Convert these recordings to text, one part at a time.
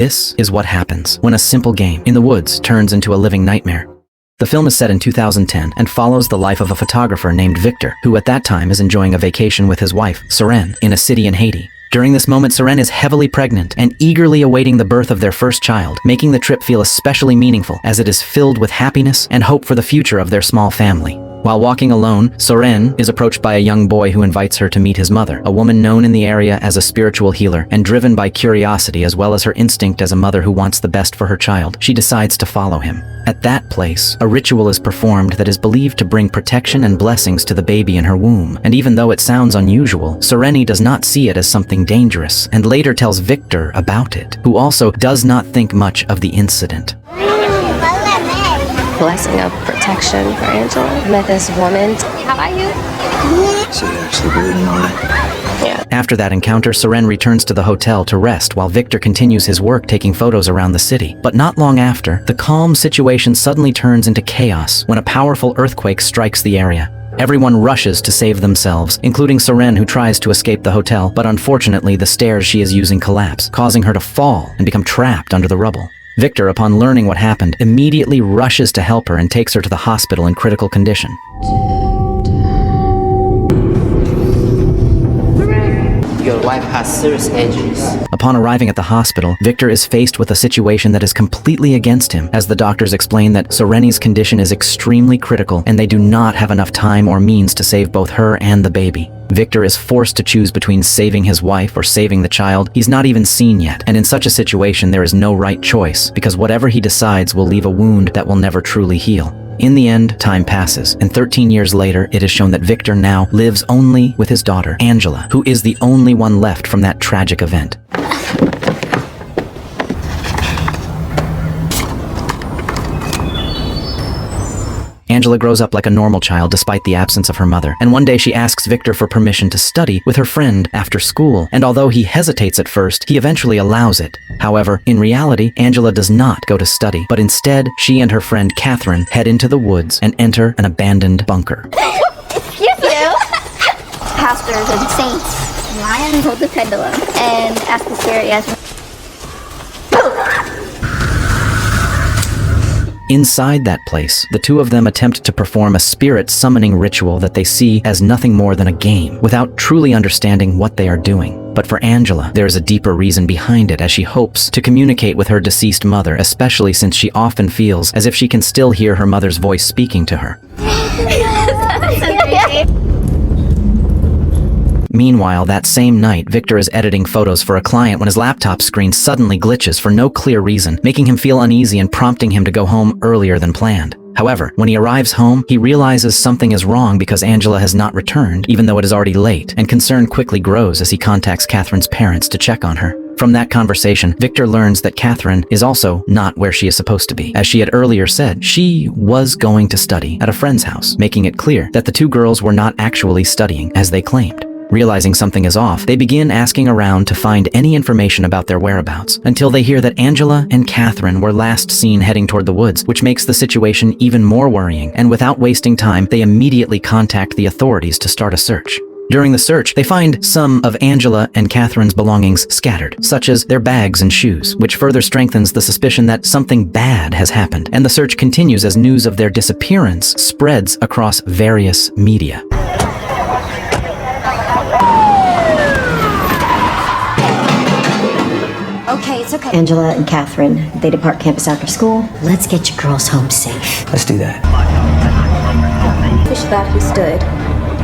This is what happens when a simple game in the woods turns into a living nightmare. The film is set in 2010 and follows the life of a photographer named Victor, who at that time is enjoying a vacation with his wife, Seren, in a city in Haiti. During this moment, Seren is heavily pregnant and eagerly awaiting the birth of their first child, making the trip feel especially meaningful as it is filled with happiness and hope for the future of their small family. While walking alone, Seren is approached by a young boy who invites her to meet his mother, a woman known in the area as a spiritual healer, and driven by curiosity as well as her instinct as a mother who wants the best for her child, she decides to follow him. At that place, a ritual is performed that is believed to bring protection and blessings to the baby in her womb, and even though it sounds unusual, Sereni does not see it as something dangerous, and later tells Victor about it, who also does not think much of the incident. Blessing of protection for Angela. I met this woman. How about you? So you actually believe in all that? Yeah. After that encounter, Seren returns to the hotel to rest while Victor continues his work taking photos around the city. But not long after, the calm situation suddenly turns into chaos when a powerful earthquake strikes the area. Everyone rushes to save themselves, including Seren, who tries to escape the hotel, but unfortunately the stairs she is using collapse, causing her to fall and become trapped under the rubble. Victor, upon learning what happened, immediately rushes to help her and takes her to the hospital in critical condition. Your wife has serious injuries. Upon arriving at the hospital, Victor is faced with a situation that is completely against him, as the doctors explain that Sereni's condition is extremely critical and they do not have enough time or means to save both her and the baby. Victor is forced to choose between saving his wife or saving the child he's not even seen yet, and in such a situation there is no right choice, because whatever he decides will leave a wound that will never truly heal. In the end, time passes, and 13 years later, it is shown that Victor now lives only with his daughter, Angela, who is the only one left from that tragic event. Angela grows up like a normal child despite the absence of her mother, and one day she asks Victor for permission to study with her friend after school, and although he hesitates at first, he eventually allows it. However, in reality, Angela does not go to study, but instead, she and her friend Catherine head into the woods and enter an abandoned bunker. Excuse you! Pastors and saints lie and hold the pendulum and ask the spirit yes. Inside that place, the two of them attempt to perform a spirit summoning ritual that they see as nothing more than a game, without truly understanding what they are doing. But for Angela, there is a deeper reason behind it, as she hopes to communicate with her deceased mother, especially since she often feels as if she can still hear her mother's voice speaking to her. Meanwhile, that same night, Victor is editing photos for a client when his laptop screen suddenly glitches for no clear reason, making him feel uneasy and prompting him to go home earlier than planned. However, when he arrives home, he realizes something is wrong because Angela has not returned, even though it is already late, and concern quickly grows as he contacts Catherine's parents to check on her. From that conversation, Victor learns that Catherine is also not where she is supposed to be. As she had earlier said, she was going to study at a friend's house, making it clear that the two girls were not actually studying as they claimed. Realizing something is off, they begin asking around to find any information about their whereabouts, until they hear that Angela and Catherine were last seen heading toward the woods, which makes the situation even more worrying, and without wasting time, they immediately contact the authorities to start a search. During the search, they find some of Angela and Catherine's belongings scattered, such as their bags and shoes, which further strengthens the suspicion that something bad has happened, and the search continues as news of their disappearance spreads across various media. Okay, it's okay. Angela and Catherine, they depart campus after school. Let's get you girls home safe. Let's do that. Fish thought he stood.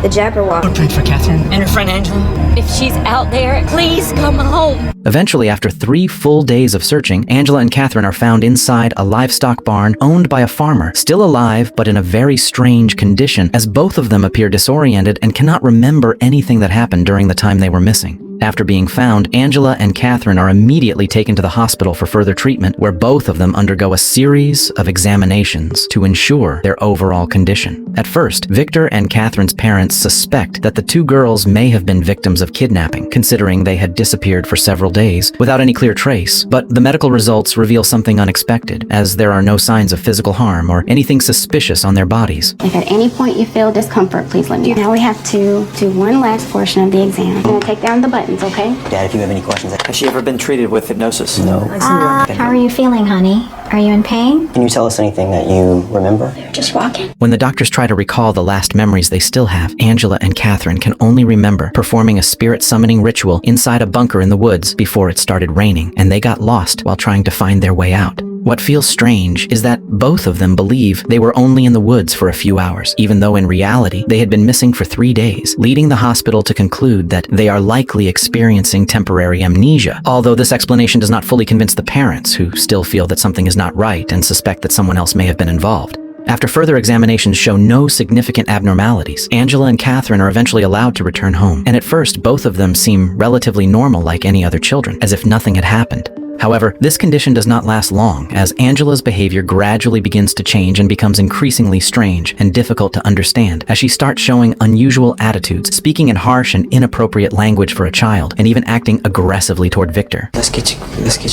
The Jabberwock. We're praying for Catherine and her friend Angela. If she's out there, please come home. Eventually, after 3 full days of searching, Angela and Catherine are found inside a livestock barn owned by a farmer, still alive but in a very strange condition, as both of them appear disoriented and cannot remember anything that happened during the time they were missing. After being found, Angela and Catherine are immediately taken to the hospital for further treatment, where both of them undergo a series of examinations to ensure their overall condition. At first, Victor and Catherine's parents suspect that the two girls may have been victims of kidnapping, considering they had disappeared for several days without any clear trace, but the medical results reveal something unexpected, as there are no signs of physical harm or anything suspicious on their bodies. If at any point you feel discomfort, please let me know. Now we have to do one last portion of the exam. I'm going to take down the button. sentence, okay? Dad, if you have any questions, Has she ever been treated with hypnosis? no. How are you feeling, honey? Are you in pain? Can you tell us anything that you remember? Just walking. When the doctors try to recall the last memories they still have, Angela and Catherine can only remember performing a spirit summoning ritual inside a bunker in the woods before it started raining, and they got lost while trying to find their way out. What feels strange is that both of them believe they were only in the woods for a few hours, even though in reality they had been missing for 3 days, leading the hospital to conclude that they are likely experiencing temporary amnesia. Although this explanation does not fully convince the parents, who still feel that something is not right and suspect that someone else may have been involved. After further examinations show no significant abnormalities, Angela and Catherine are eventually allowed to return home, and at first both of them seem relatively normal like any other children, as if nothing had happened. However, this condition does not last long, as Angela's behavior gradually begins to change and becomes increasingly strange and difficult to understand, as she starts showing unusual attitudes, speaking in harsh and inappropriate language for a child, and even acting aggressively toward Victor. Let's get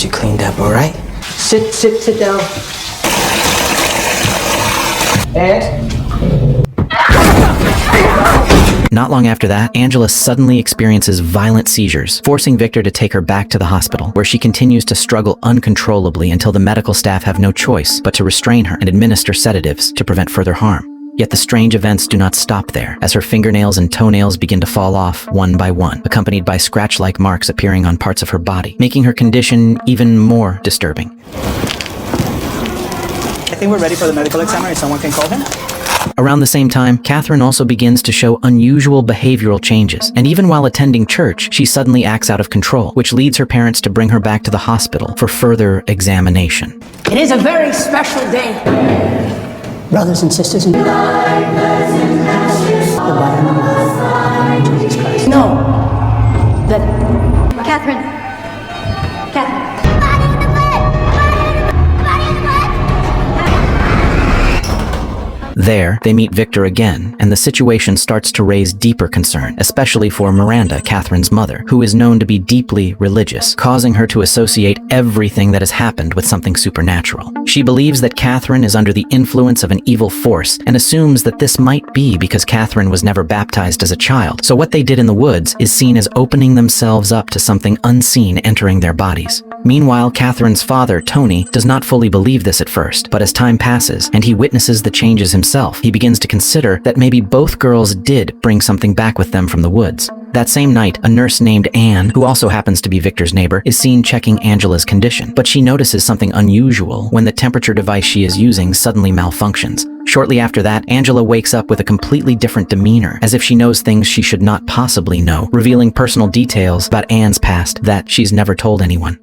you cleaned up, all right? Sit down. And Not long after that, Angela suddenly experiences violent seizures, forcing Victor to take her back to the hospital, where she continues to struggle uncontrollably until the medical staff have no choice but to restrain her and administer sedatives to prevent further harm. Yet the strange events do not stop there, as her fingernails and toenails begin to fall off one by one, accompanied by scratch-like marks appearing on parts of her body, making her condition even more disturbing. I think we're ready for the medical examiner. If someone can call him. Around the same time, Catherine also begins to show unusual behavioral changes, and even while attending church, she suddenly acts out of control, which leads her parents to bring her back to the hospital for further examination. It is a very special day. Brothers and sisters in the bottom of Jesus Christ. No. That Catherine. Catherine. There, they meet Victor again, and the situation starts to raise deeper concern, especially for Miranda, Catherine's mother, who is known to be deeply religious, causing her to associate everything that has happened with something supernatural. She believes that Catherine is under the influence of an evil force, and assumes that this might be because Catherine was never baptized as a child, so what they did in the woods is seen as opening themselves up to something unseen entering their bodies. Meanwhile, Catherine's father, Tony, does not fully believe this at first, but as time passes and he witnesses the changes himself, he begins to consider that maybe both girls did bring something back with them from the woods. That same night, a nurse named Anne, who also happens to be Victor's neighbor, is seen checking Angela's condition, but she notices something unusual when the temperature device she is using suddenly malfunctions. Shortly after that, Angela wakes up with a completely different demeanor, as if she knows things she should not possibly know, revealing personal details about Anne's past that she's never told anyone.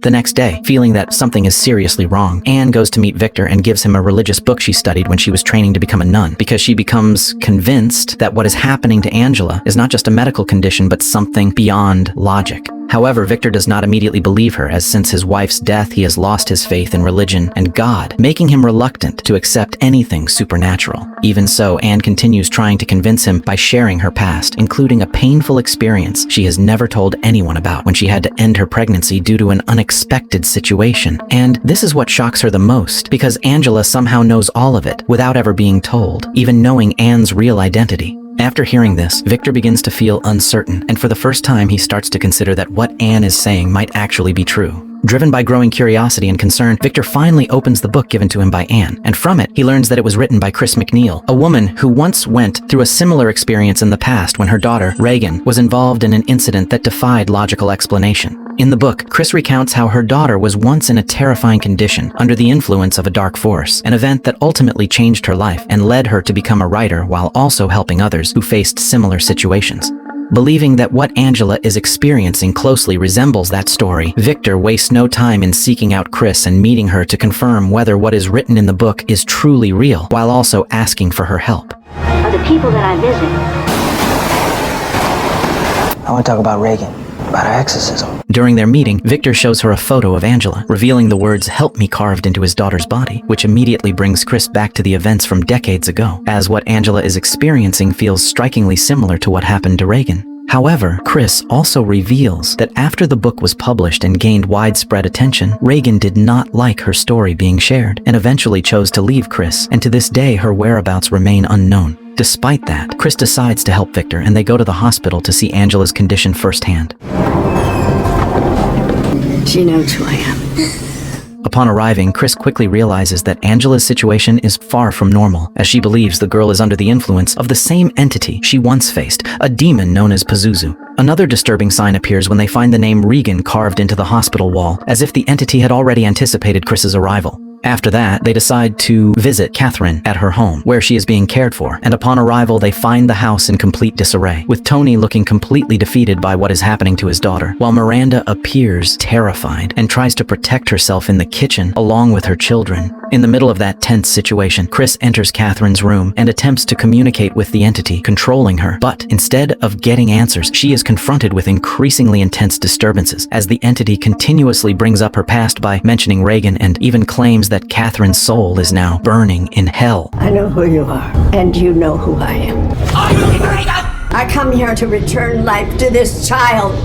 The next day, feeling that something is seriously wrong, Anne goes to meet Victor and gives him a religious book she studied when she was training to become a nun, because she becomes convinced that what is happening to Angela is not just a medical condition but something beyond logic. However, Victor does not immediately believe her, as since his wife's death he has lost his faith in religion and God, making him reluctant to accept anything supernatural. Even so, Anne continues trying to convince him by sharing her past, including a painful experience she has never told anyone about when she had to end her pregnancy due to an unexpected situation. And this is what shocks her the most, because Angela somehow knows all of it without ever being told, even knowing Anne's real identity. After hearing this, Victor begins to feel uncertain, and for the first time he starts to consider that what Anne is saying might actually be true. Driven by growing curiosity and concern, Victor finally opens the book given to him by Anne, and from it, he learns that it was written by Chris McNeil, a woman who once went through a similar experience in the past when her daughter, Reagan, was involved in an incident that defied logical explanation. In the book, Chris recounts how her daughter was once in a terrifying condition under the influence of a dark force, an event that ultimately changed her life and led her to become a writer while also helping others who faced similar situations. Believing that what Angela is experiencing closely resembles that story, Victor wastes no time in seeking out Chris and meeting her to confirm whether what is written in the book is truly real, while also asking for her help. Are the people that I visit? I want to talk about Reagan, about her exorcism. During their meeting, Victor shows her a photo of Angela, revealing the words "help me" carved into his daughter's body, which immediately brings Chris back to the events from decades ago, as what Angela is experiencing feels strikingly similar to what happened to Reagan. However, Chris also reveals that after the book was published and gained widespread attention, Reagan did not like her story being shared and eventually chose to leave Chris, and to this day her whereabouts remain unknown. Despite that, Chris decides to help Victor and they go to the hospital to see Angela's condition firsthand. She knows who I am. Upon arriving, Chris quickly realizes that Angela's situation is far from normal, as she believes the girl is under the influence of the same entity she once faced, a demon known as Pazuzu. Another disturbing sign appears when they find the name Regan carved into the hospital wall, as if the entity had already anticipated Chris's arrival. After that, they decide to visit Catherine at her home, where she is being cared for, and upon arrival they find the house in complete disarray, with Tony looking completely defeated by what is happening to his daughter, while Miranda appears terrified and tries to protect herself in the kitchen along with her children. In the middle of that tense situation, Chris enters Catherine's room and attempts to communicate with the entity controlling her, but instead of getting answers, she is confronted with increasingly intense disturbances, as the entity continuously brings up her past by mentioning Regan and even claims that Catherine's soul is now burning in hell. I know who you are, and you know who I am. I come here to return life to this child.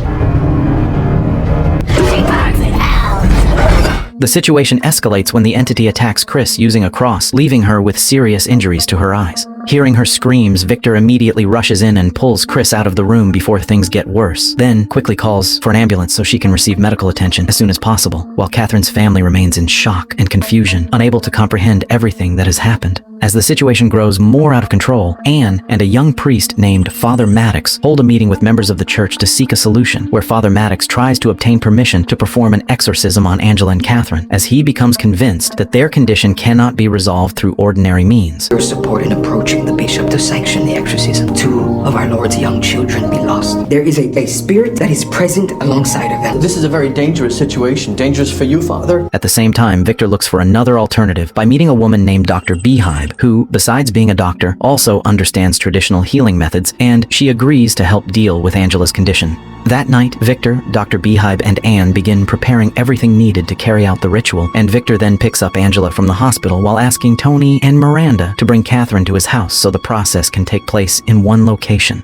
The situation escalates when the entity attacks Chris using a cross, leaving her with serious injuries to her eyes. Hearing her screams, Victor immediately rushes in and pulls Chris out of the room before things get worse, then quickly calls for an ambulance so she can receive medical attention as soon as possible, while Catherine's family remains in shock and confusion, unable to comprehend everything that has happened. As the situation grows more out of control, Anne and a young priest named Father Maddox hold a meeting with members of the church to seek a solution, where Father Maddox tries to obtain permission to perform an exorcism on Angela and Catherine, as he becomes convinced that their condition cannot be resolved through ordinary means. Your support in approaching the bishop to sanction the exorcism. 2 of our Lord's young children be lost. There is a spirit that is present alongside of them. This is a very dangerous situation. Dangerous for you, Father. At the same time, Victor looks for another alternative by meeting a woman named Dr. Beehive, who, besides being a doctor, also understands traditional healing methods, and she agrees to help deal with Angela's condition. That night, Victor, Dr. Beehive, and Anne begin preparing everything needed to carry out the ritual, and Victor then picks up Angela from the hospital while asking Tony and Miranda to bring Catherine to his house so the process can take place in one location.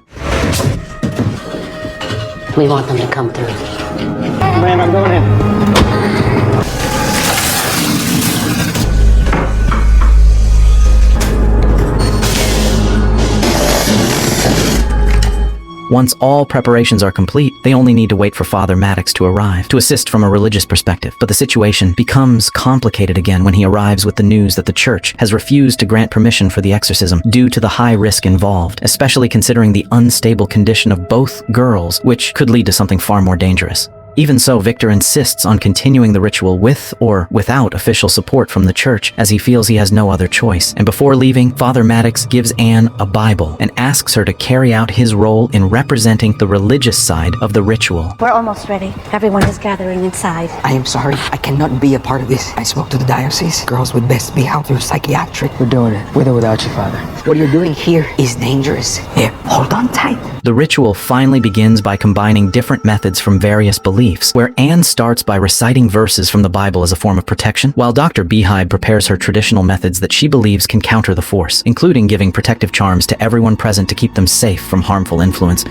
We want them to come through. Man, I'm going in. Once all preparations are complete, they only need to wait for Father Maddox to arrive to assist from a religious perspective. But the situation becomes complicated again when he arrives with the news that the church has refused to grant permission for the exorcism due to the high risk involved, especially considering the unstable condition of both girls, which could lead to something far more dangerous. Even so, Victor insists on continuing the ritual with or without official support from the church, as he feels he has no other choice. And before leaving, Father Maddox gives Anne a Bible and asks her to carry out his role in representing the religious side of the ritual. We're almost ready. Everyone is gathering inside. I am sorry, I cannot be a part of this. I spoke to the diocese. Girls would best be out through psychiatric. We're doing it, with or without you, Father. What you're doing here is dangerous. Here, hold on tight. The ritual finally begins by combining different methods from various beliefs, where Anne starts by reciting verses from the Bible as a form of protection, while Dr. Beehive prepares her traditional methods that she believes can counter the force, including giving protective charms to everyone present to keep them safe from harmful influence.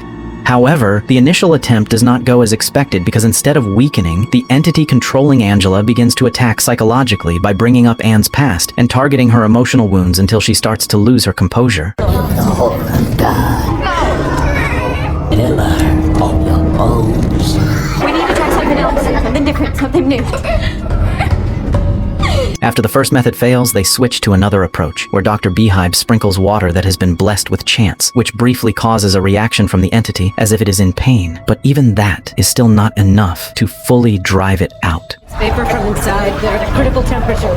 However, the initial attempt does not go as expected, because instead of weakening, the entity controlling Angela begins to attack psychologically by bringing up Anne's past and targeting her emotional wounds until she starts to lose her composure. We need to try something else, something different, something new. After the first method fails, they switch to another approach, where Dr. Beehive sprinkles water that has been blessed with chants, which briefly causes a reaction from the entity as if it is in pain. But even that is still not enough to fully drive it out. Vapor from inside, they're at a critical temperature.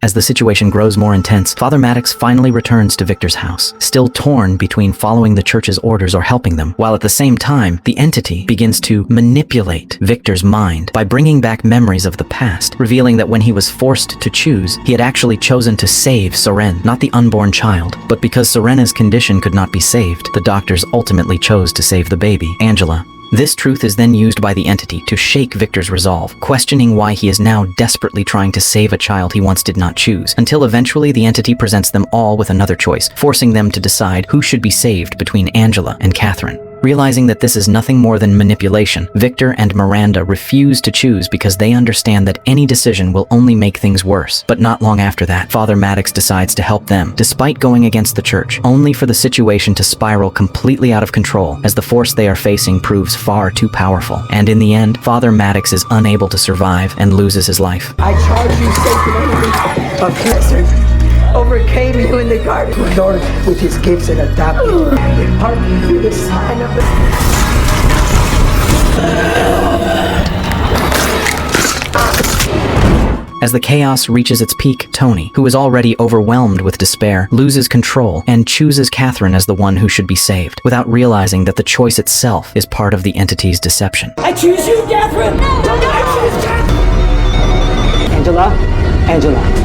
As the situation grows more intense, Father Maddox finally returns to Victor's house, still torn between following the church's orders or helping them, while at the same time, the entity begins to manipulate Victor's mind by bringing back memories of the past, revealing that when he was forced to choose, he had actually chosen to save Soren, not the unborn child. But because Serena's condition could not be saved, the doctors ultimately chose to save the baby, Angela. This truth is then used by the entity to shake Victor's resolve, questioning why he is now desperately trying to save a child he once did not choose, until eventually the entity presents them all with another choice, forcing them to decide who should be saved between Angela and Catherine. Realizing that this is nothing more than manipulation, Victor and Miranda refuse to choose because they understand that any decision will only make things worse. But not long after that, Father Maddox decides to help them, despite going against the church, only for the situation to spiral completely out of control as the force they are facing proves far too powerful. And in the end, Father Maddox is unable to survive and loses his life. I charge you, Satan, of cancer. Overcame you in the garden. The Lord, with his gifts and adopted you, impart you the sign of the... As the chaos reaches its peak, Tony, who is already overwhelmed with despair, loses control and chooses Catherine as the one who should be saved, without realizing that the choice itself is part of the entity's deception. I choose you, Catherine! I choose Catherine! Angela? Angela.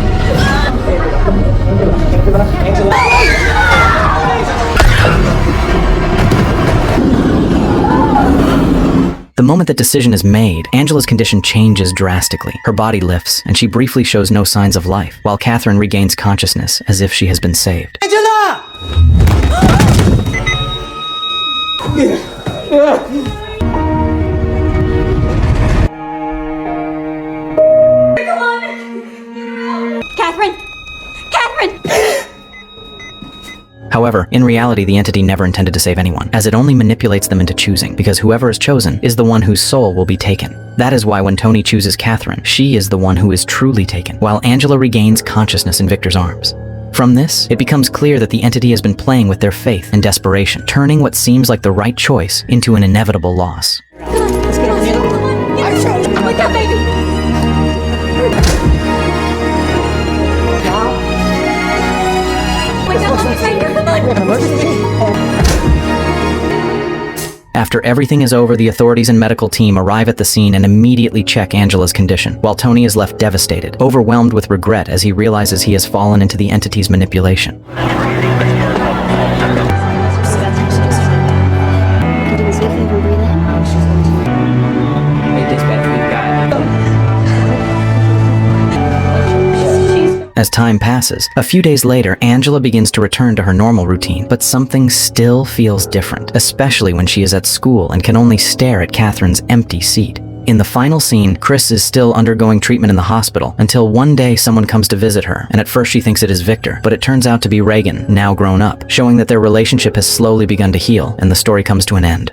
The moment that decision is made, Angela's condition changes drastically. Her body lifts, and she briefly shows no signs of life, while Catherine regains consciousness as if she has been saved. Angela! Catherine! Catherine! However, in reality, the entity never intended to save anyone, as it only manipulates them into choosing, because whoever is chosen is the one whose soul will be taken. That is why when Tony chooses Catherine, she is the one who is truly taken, while Angela regains consciousness in Victor's arms. From this, it becomes clear that the entity has been playing with their faith and desperation, turning what seems like the right choice into an inevitable loss. Let's get over there. Wake up, baby! Wake up, it's right here, come on! After everything is over, the authorities and medical team arrive at the scene and immediately check Angela's condition, while Tony is left devastated, overwhelmed with regret as he realizes he has fallen into the entity's manipulation. As time passes, a few days later, Angela begins to return to her normal routine, but something still feels different, especially when she is at school and can only stare at Catherine's empty seat. In the final scene, Chris is still undergoing treatment in the hospital until one day someone comes to visit her, and at first she thinks it is Victor, but it turns out to be Reagan, now grown up, showing that their relationship has slowly begun to heal and the story comes to an end.